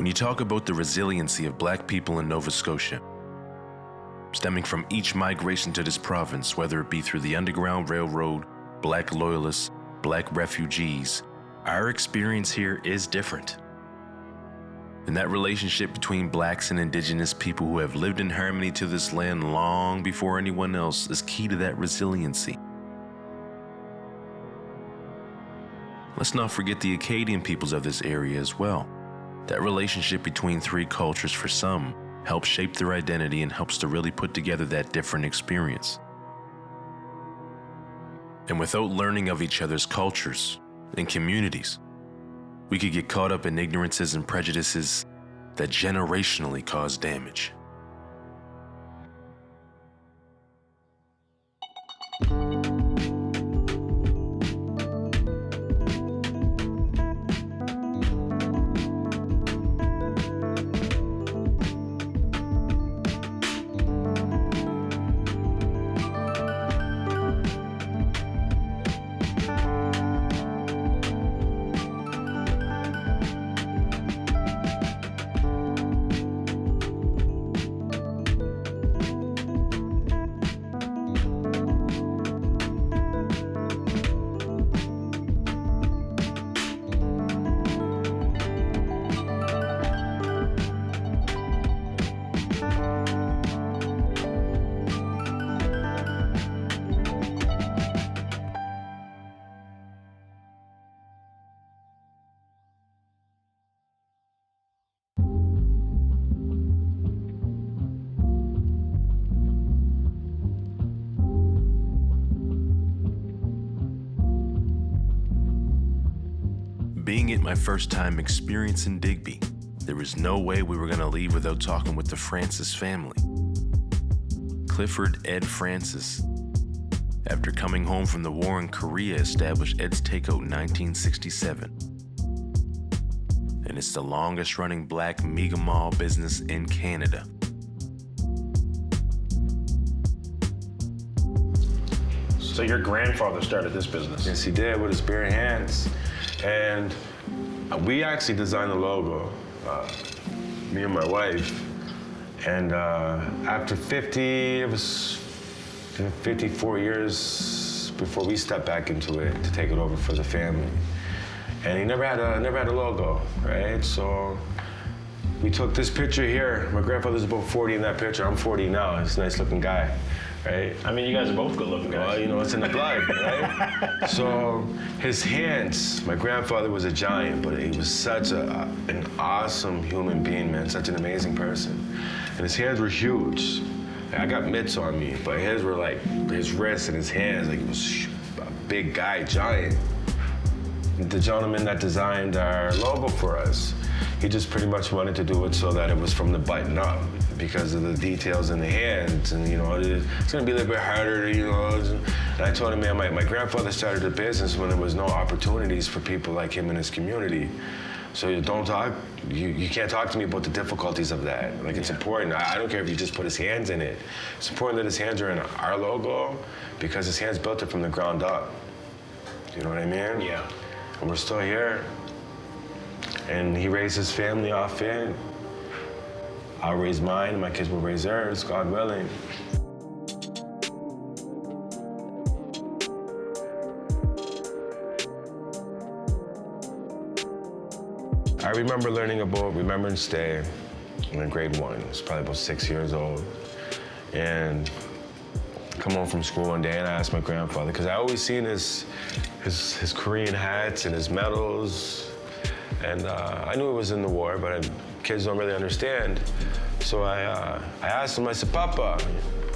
When you talk about the resiliency of Black people in Nova Scotia, stemming from each migration to this province, whether it be through the Underground Railroad, Black loyalists, Black refugees, our experience here is different. And that relationship between Blacks and Indigenous people who have lived in harmony to this land long before anyone else is key to that resiliency. Let's not forget the Acadian peoples of this area as well. That relationship between three cultures for some helps shape their identity and helps to really put together that different experience. And without learning of each other's cultures and communities, we could get caught up in ignorances and prejudices that generationally cause damage. Being it my first time experiencing Digby, there was no way we were going to leave without talking with the Francis family. Clifford Ed Francis, after coming home from the war in Korea, established Ed's Takeout in 1967. And it's the longest running black-mikmaki mall business in Canada. So your grandfather started this business? Yes, he did, with his bare hands. And we actually designed the logo, me and my wife. And after 54 years before we stepped back into it to take it over for the family. And he never had a logo, right? So we took this picture here. My grandfather's about 40 in that picture. I'm 40 now. He's a nice looking guy, right? I mean, you guys are both good looking guys. Well, you know, it's in the blood, right? So his hands, my grandfather was a giant, but he was such an awesome human being, man, such an amazing person. And his hands were huge. I got mitts on me, but his were like, his wrists and his hands, like he was a big guy, giant. The gentleman that designed our logo for us, he just pretty much wanted to do it so that it was from the button up because of the details in the hands, and you know, it's gonna be a little bit harder, you know. And I told him, man, my grandfather started a business when there was no opportunities for people like him in his community. So you can't talk to me about the difficulties of that. Like, it's important. I don't care if you just put his hands in it. It's important that his hands are in our logo because his hands built it from the ground up. You know what I mean? Yeah. And we're still here. And he raised his family off it. I'll raise mine, my kids will raise theirs, God willing. I remember learning about Remembrance Day in grade 1. I was probably about 6 years old. And come home from school one day and I asked my grandfather, because I always seen his Korean hats and his medals. And I knew it was in the war, but kids don't really understand. So I asked him, I said, Papa.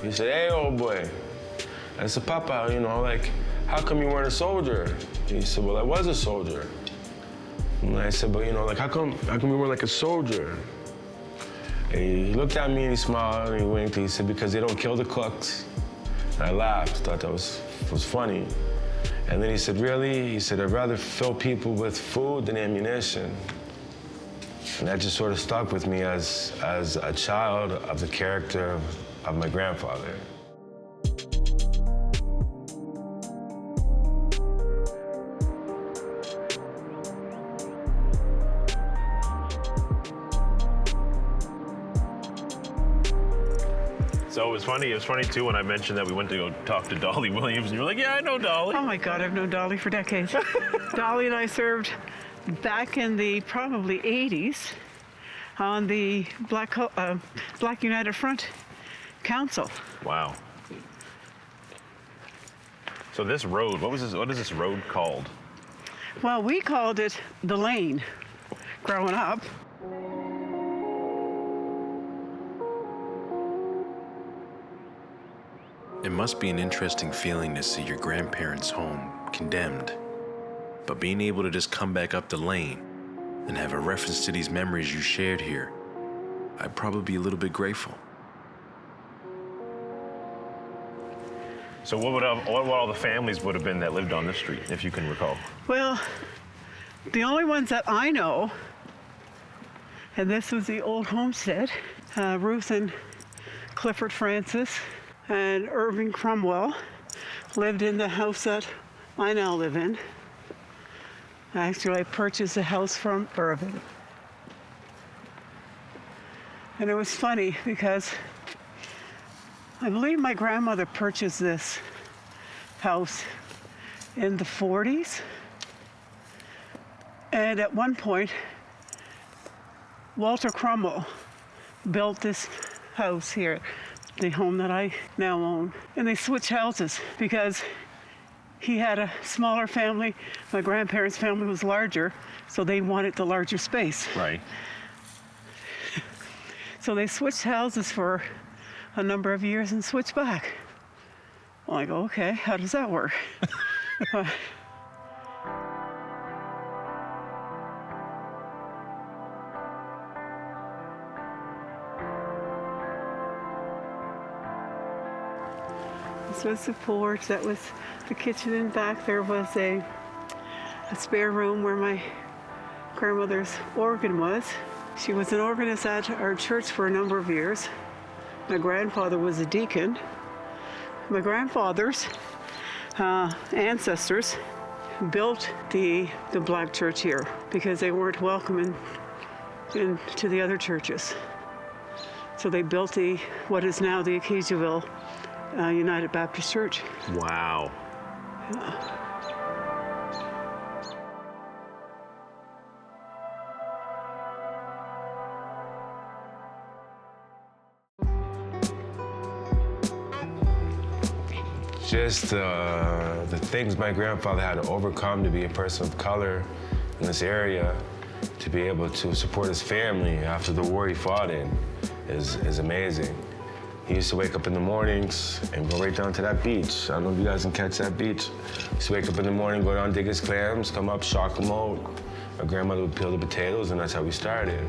He said, hey, old boy. I said, Papa, you know, like, how come you weren't a soldier? He said, well, I was a soldier. And I said, but you know, like, how come you weren't like a soldier? And he looked at me and he smiled and he winked. He said, because they don't kill the cooks. And I laughed, thought that was funny. And then he said, really? He said, I'd rather fill people with food than ammunition. And that just sort of stuck with me as a child of the character of my grandfather. So it was funny too when I mentioned that we went to go talk to Dolly Williams, and you were like, yeah, I know Dolly. Oh my God, I've known Dolly for decades. Dolly and I served back in the probably 80s on the Black United Front Council. Wow. So this road, what is this road called? Well, we called it the Lane growing up. It must be an interesting feeling to see your grandparents' home condemned, but being able to just come back up the lane and have a reference to these memories you shared here, I'd probably be a little bit grateful. So what would all the families would have been that lived on this street, if you can recall? Well, the only ones that I know, and this was the old homestead, Ruth and Clifford Francis and Irving Cromwell lived in the house that I now live in. Actually, I purchased the house from Irving. And it was funny because I believe my grandmother purchased this house in the 40s. And at one point, Walter Cromwell built this house here, the home that I now own. And they switched houses because he had a smaller family. My grandparents' family was larger, so they wanted the larger space. Right. So they switched houses for a number of years and switched back. I'm like, okay, how does that work? This was the porch, that was the kitchen, and back there was a spare room where my grandmother's organ was. She was an organist at our church for a number of years. My grandfather was a deacon. My grandfather's ancestors built the black church here because they weren't welcome into the other churches. So they built what is now the Acadiaville United Baptist Church. Wow. Yeah. Just the things my grandfather had to overcome to be a person of color in this area, to be able to support his family after the war he fought in is amazing. He used to wake up in the mornings and go right down to that beach. I don't know if you guys can catch that beach. He used to wake up in the morning, go down, dig his clams, come up, shock them out. My grandmother would peel the potatoes, and that's how we started.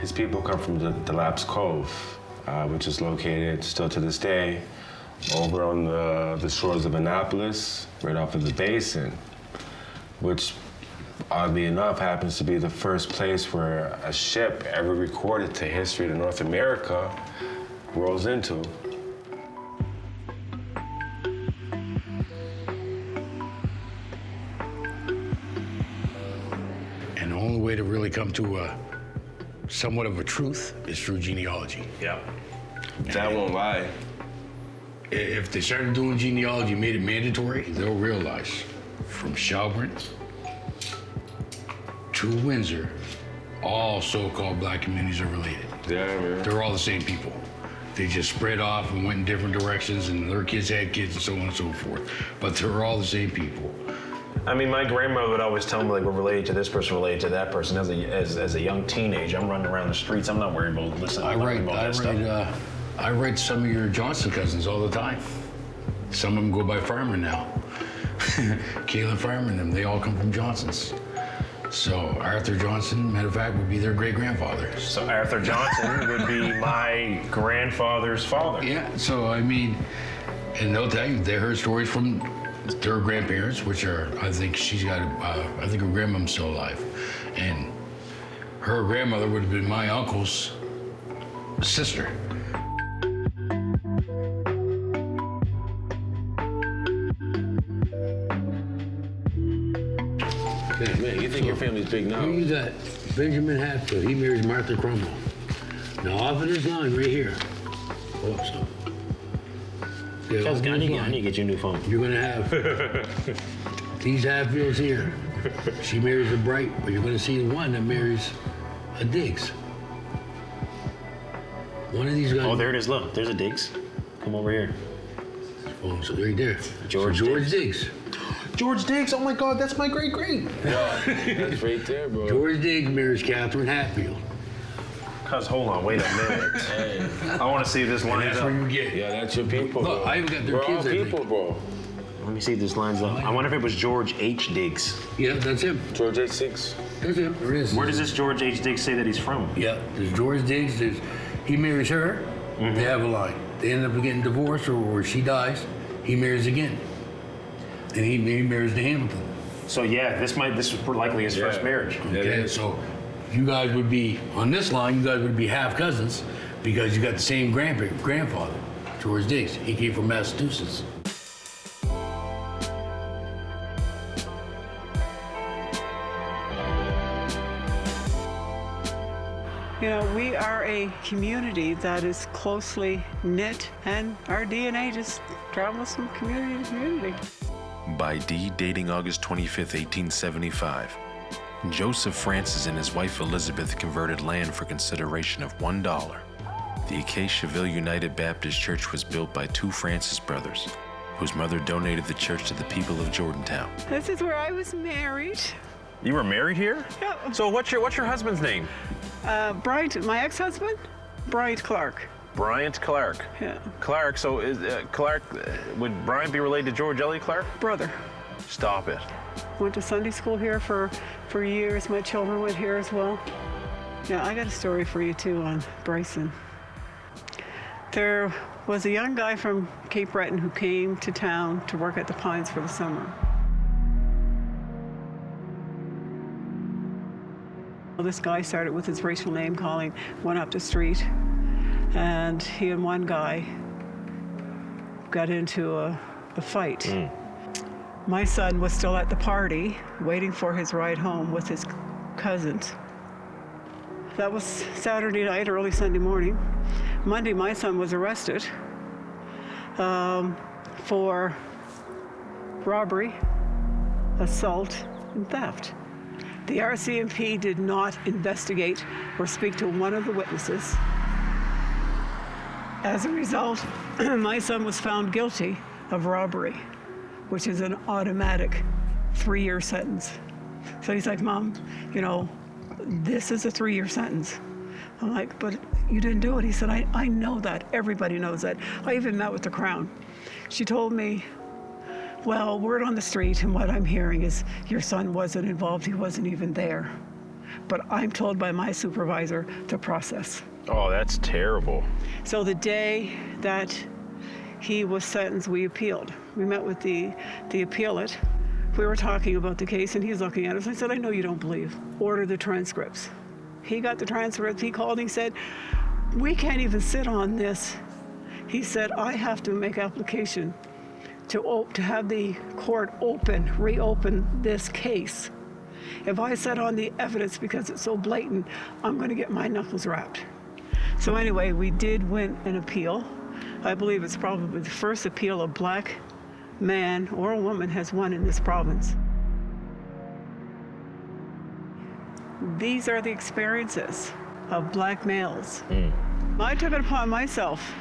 His people come from the Laps Cove, which is located still to this day over on the shores of Annapolis, right off of the basin, which oddly enough happens to be the first place where a ship ever recorded to history to North America rolls into. And the only way to really come to somewhat of a truth is through genealogy. Yeah. That won't lie. If they started doing genealogy, made it mandatory, they'll realize from Shelburne to Windsor, all so-called black communities are related. Yeah, man. They're all the same people. They just spread off and went in different directions, and their kids had kids and so on and so forth. But they're all the same people. I mean, my grandmother would always tell me, like, we're related to this person, related to that person. As a young teenager, I'm running around the streets. I'm not worried about listening. I write some of your Johnson cousins all the time. Some of them go by Farmer now. Kayla Farmer and them, they all come from Johnsons. So Arthur Johnson, matter of fact, would be their great-grandfather. So Arthur Johnson would be my grandfather's father. Yeah, so I mean, and they'll tell you, they heard stories from their grandparents, which are, I think she's got, I think her grandmom's still alive. And her grandmother would have been my uncle's sister. Man, you think your family's big now? Here you got Benjamin Hatfield. He marries Martha Cromwell. Now, off of this line right here. Oh, stop. Yeah, I need to get you a new phone. You're gonna have these Hatfields here. She marries a Bright, but you're gonna see one that marries a Diggs. One of these guys. Oh, there it is. Look, there's a Diggs. Come over here. Oh, so right there. George Diggs. George Diggs. Oh my God, that's my great. That's right there, bro. George Diggs marries Catherine Hatfield. Cuz, hold on, wait a minute. Hey. I want to see if this lines That's up. where you get. Yeah, that's your people, Look, bro. I even got their We're all kids, I think. people, bro. Let me see if this lines up. I wonder if it was George H. Diggs. Yeah, that's him. George H6. That's him. There is. Where does this George H. Diggs say that he's from? Yeah, there's George Diggs. He marries her. They have a line. They end up getting divorced, or she dies. He marries again, and he marries the Hamilton. So yeah, this was likely his first marriage. Okay, so you guys would be on this line. You guys would be half cousins because you got the same grandfather, George Diggs. He came from Massachusetts. You know, we are a community that is closely knit, and our DNA just travels from community to community. By deed dating August 25th, 1875, Joseph Francis and his wife Elizabeth converted land for consideration of $1. The Acaciaville United Baptist Church was built by two Francis brothers, whose mother donated the church to the people of Jordantown. This is where I was married. You were married here? Yeah. So what's your husband's name? Bryant, my ex-husband, Bryant Clark. Bryant Clark. Yeah. Clark. So is Clark? Would Bryant be related to George Elliott Clark? Brother. Stop it. Went to Sunday school here for years. My children went here as well. Yeah, I got a story for you too on Bryson. There was a young guy from Cape Breton who came to town to work at the Pines for the summer. Well, this guy started with his racial name calling, went up the street, and he and one guy got into a fight. My son was still at the party, waiting for his ride home with his cousins. That was Saturday night, early Sunday morning. Monday, my son was arrested for robbery, assault, and theft. The RCMP did not investigate or speak to one of the witnesses. As a result, my son was found guilty of robbery, which is an automatic 3-year sentence. So he's like, Mom, you know, this is a 3-year sentence. I'm like, but you didn't do it. He said, I know that. Everybody knows that. I even met with the Crown. She told me, well, word on the street and what I'm hearing is your son wasn't involved. He wasn't even there. But I'm told by my supervisor to process. Oh, that's terrible. So the day that he was sentenced, we appealed. We met with the appellate. We were talking about the case, and he's looking at us. I said, I know you don't believe. Order the transcripts. He got the transcripts. He called and he said, we can't even sit on this. He said, I have to make application to have the court reopen this case. If I sit on the evidence because it's so blatant, I'm going to get my knuckles wrapped. So anyway, we did win an appeal. I believe it's probably the first appeal a black man or a woman has won in this province. These are the experiences of black males. I took it upon myself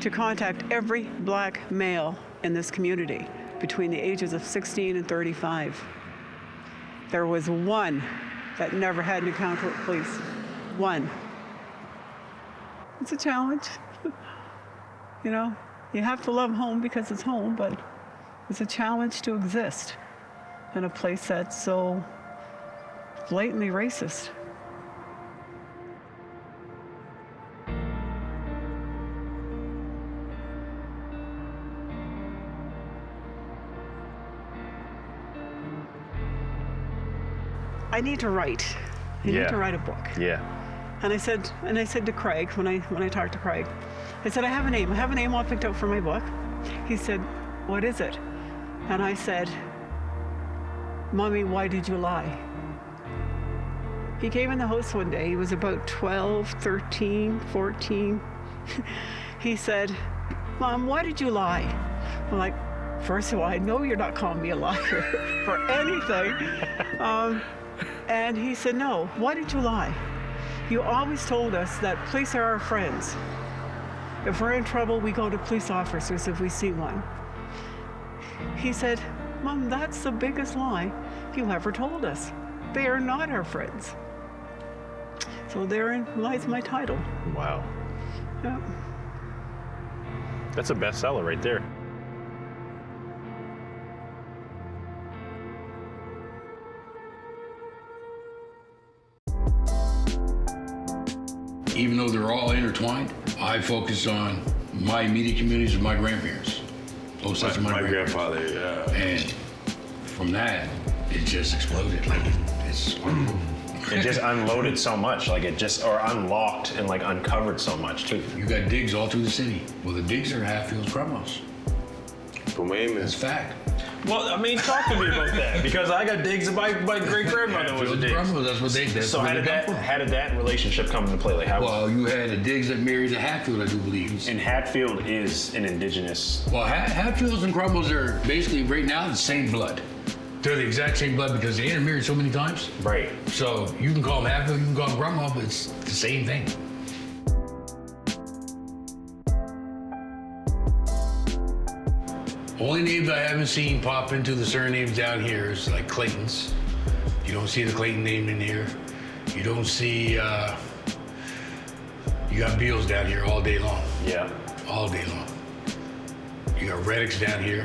to contact every black male in this community between the ages of 16 and 35. There was one that never had an encounter with police. One. It's a challenge. You know, you have to love home because it's home, but it's a challenge to exist in a place that's so blatantly racist. I need to write. I need to write a book. Yeah. And I said to Craig, when I talked to Craig, I said, I have a name all picked out for my book. He said, what is it? And I said, "Mommy, why did you lie?" He came in the house one day. He was about 12, 13, 14. He said, "Mom, why did you lie?" I'm like, "First of all, I know you're not calling me a liar for anything." And he said, "No, why did you lie? You always told us that police are our friends. If we're in trouble, we go to police officers if we see one." He said, "Mom, that's the biggest lie you ever told us. They are not our friends." So therein lies my title. Wow. Yeah. That's a bestseller right there. Even though they're all intertwined, I focus on my immediate communities and my grandparents. Both sides of my grandfather, yeah. And from that, it just exploded. Like, it's unbelievable. It just unloaded so much, like it just, or unlocked and like uncovered so much too. You got digs all through the city. Well, the digs are Hatfields, Cromwells. That's fact. Well, I mean, talk to me about that, because I got digs. My great grandmother was a dig. That's what they did. So how did that relationship come into play? Like how? Well, you had a digs that married a Hatfield, I do believe. And Hatfield is an indigenous. Well, Hatfields and Cromwells are basically right now the same blood. They're the exact same blood because they intermarried so many times. Right. So you can call them Hatfield, you can call them Cromwell, but it's the same thing. Only names I haven't seen pop into the surnames down here is like Claytons. You don't see the Clayton name in here. You don't see, you got Beals down here all day long. Yeah. All day long. You got Reddicks down here.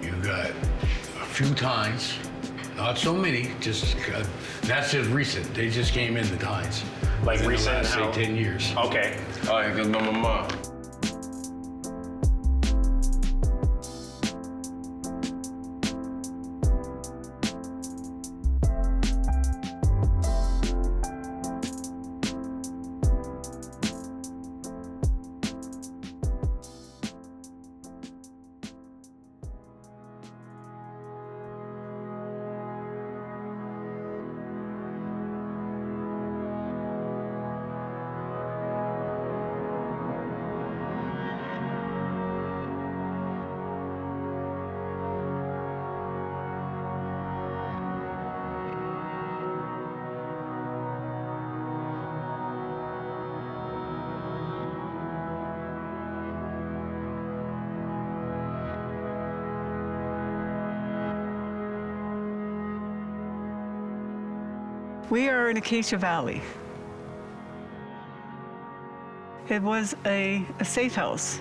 You got a few Tynes, not so many, just, that's just recent. They just came in the Tynes. Like within recent, the last, say, 10 years. Okay. Oh, yeah, because my mama. We are in Acacia Valley. It was a safe house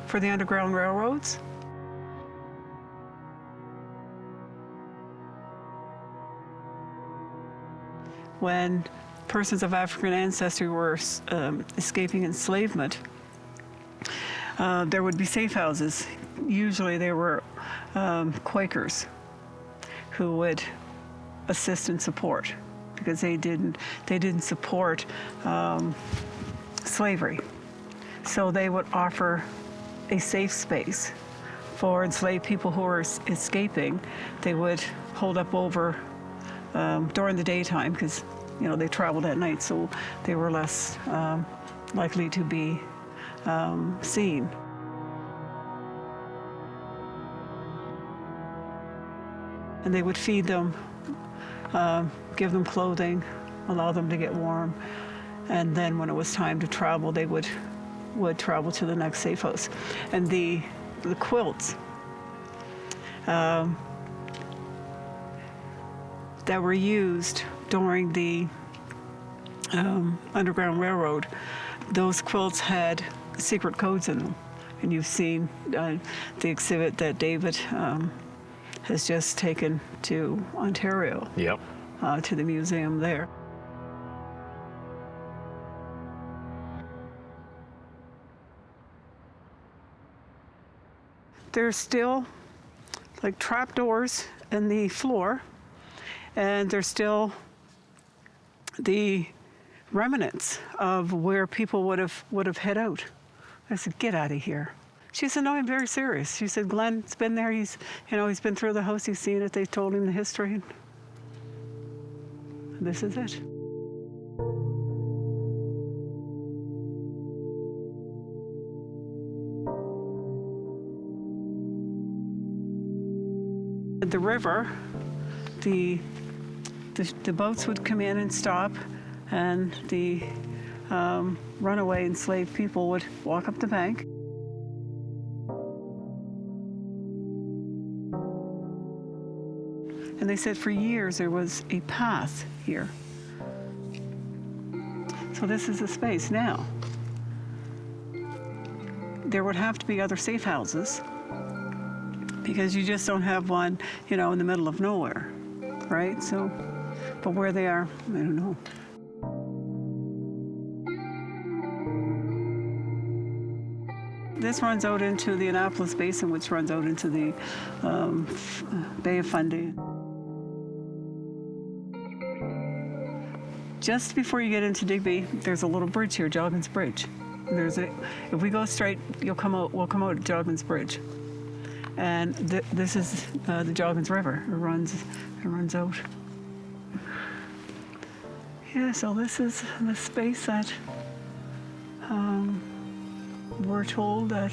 for the Underground Railroads. When persons of African ancestry were escaping enslavement, there would be safe houses. Usually they were Quakers who would assist and support, because they didn't support slavery. So they would offer a safe space for enslaved people who were escaping. They would hold up over during the daytime, because they traveled at night, so they were less likely to be seen. And they would feed them, give them clothing, allow them to get warm, and then when it was time to travel, they would travel to the next safe house. And the quilts that were used during the Underground Railroad, those quilts had secret codes in them. And you've seen the exhibit that David has just taken to Ontario. Yep. To the museum there. There's still like trapdoors in the floor, and there's still the remnants of where people would have head out. I said, "Get out of here." She said, no, I'm very serious. She said, Glenn's been there. He's been through the house. He's seen it. They told him the history. And this is it. At the river, the boats would come in and stop, and the runaway enslaved people would walk up the bank. And they said for years there was a path here. So this is the space. Now, there would have to be other safe houses, because you just don't have one, in the middle of nowhere, right? So, but where they are, I don't know. This runs out into the Annapolis Basin, which runs out into the Bay of Fundy. Just before you get into Digby, there's a little bridge here, Joggins Bridge. If we go straight, we'll come out at Joggins Bridge. And this is the Joggins River. It runs out. Yeah, so this is the space that we're told that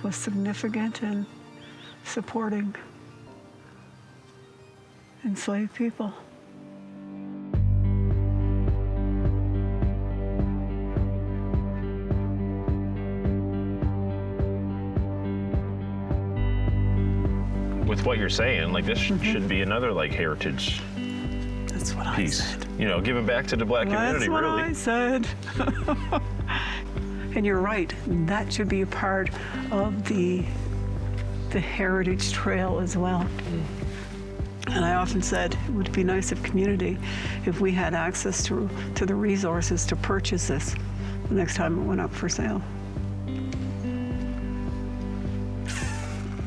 was significant in supporting enslaved people. With what you're saying, like this should be another like heritage That's what piece. I said. Giving back to the Black community, That's what really. I said. And you're right. That should be a part of the heritage trail as well. And I often said it would be nice if community, if we had access to the resources to purchase this the next time it went up for sale.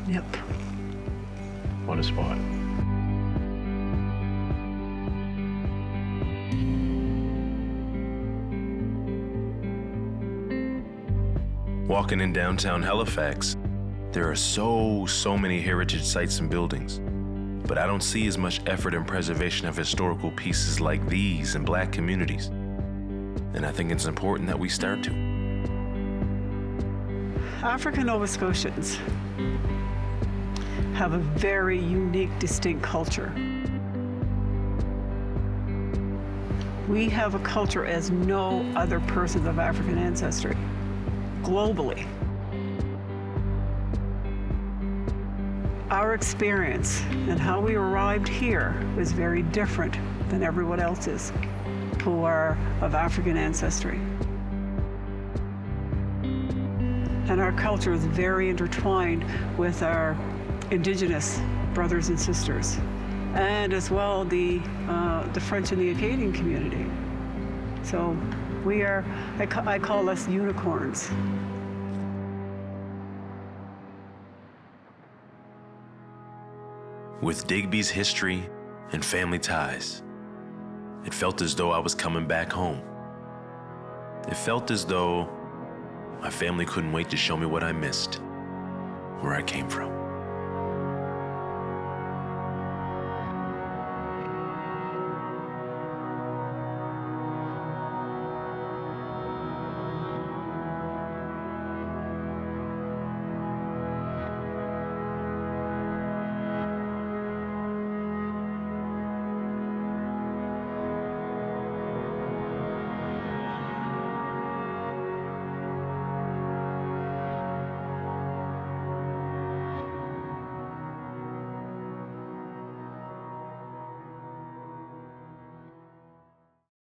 Yep. What a spot. Walking in downtown Halifax, there are so many heritage sites and buildings, but I don't see as much effort in preservation of historical pieces like these in Black communities. And I think it's important that we start to. African Nova Scotians have a very unique, distinct culture. We have a culture as no other persons of African ancestry, globally. Our experience and how we arrived here is very different than everyone else's who are of African ancestry. And our culture is very intertwined with our Indigenous brothers and sisters, and as well the French and the Acadian community. So we are, I call us unicorns. With Digby's history and family ties, it felt as though I was coming back home. It felt as though my family couldn't wait to show me what I missed, where I came from.